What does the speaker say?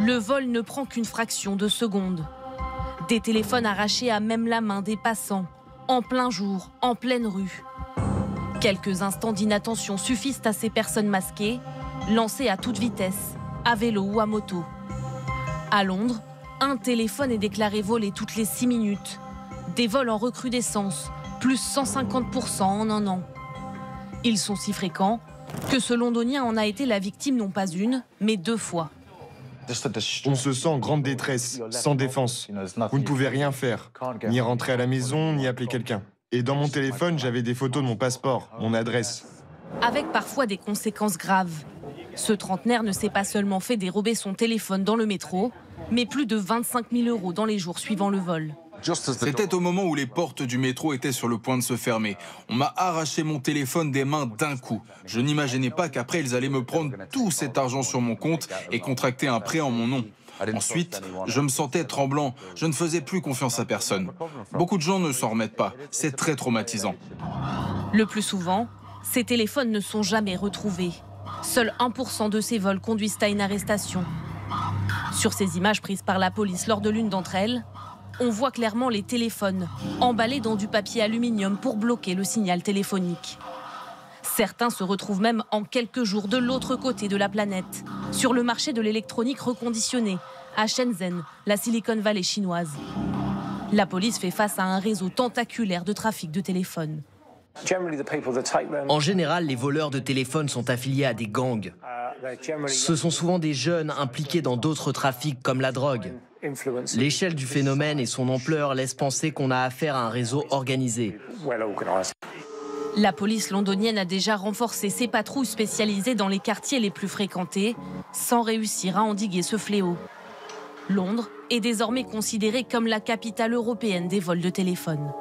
Le vol ne prend qu'une fraction de seconde. Des téléphones arrachés à même la main des passants, en plein jour, en pleine rue. Quelques instants d'inattention suffisent à ces personnes masquées, lancées à toute vitesse, à vélo ou à moto. À Londres, un téléphone est déclaré volé toutes les 6 minutes. Des vols en recrudescence, plus 150% en un an. Ils sont si fréquents que ce Londonien en a été la victime non pas une, mais 2 fois. On se sent en grande détresse, sans défense. Vous ne pouvez rien faire, ni rentrer à la maison, ni appeler quelqu'un. Et dans mon téléphone, j'avais des photos de mon passeport, mon adresse. Avec parfois des conséquences graves. Ce trentenaire ne s'est pas seulement fait dérober son téléphone dans le métro, mais plus de 25 000 € dans les jours suivant le vol. C'était au moment où les portes du métro étaient sur le point de se fermer. On m'a arraché mon téléphone des mains d'un coup. Je n'imaginais pas qu'après ils allaient me prendre tout cet argent sur mon compte et contracter un prêt en mon nom. Ensuite, je me sentais tremblant. Je ne faisais plus confiance à personne. Beaucoup de gens ne s'en remettent pas. C'est très traumatisant. Le plus souvent, ces téléphones ne sont jamais retrouvés. Seuls 1% de ces vols conduisent à une arrestation. Sur ces images prises par la police lors de l'une d'entre elles, on voit clairement les téléphones emballés dans du papier aluminium pour bloquer le signal téléphonique. Certains se retrouvent même en quelques jours de l'autre côté de la planète, sur le marché de l'électronique reconditionnée, à Shenzhen, la Silicon Valley chinoise. La police fait face à un réseau tentaculaire de trafic de téléphones. En général, les voleurs de téléphones sont affiliés à des gangs. Ce sont souvent des jeunes impliqués dans d'autres trafics comme la drogue. L'échelle du phénomène et son ampleur laissent penser qu'on a affaire à un réseau organisé. La police londonienne a déjà renforcé ses patrouilles spécialisées dans les quartiers les plus fréquentés, sans réussir à endiguer ce fléau. Londres est désormais considérée comme la capitale européenne des vols de téléphone.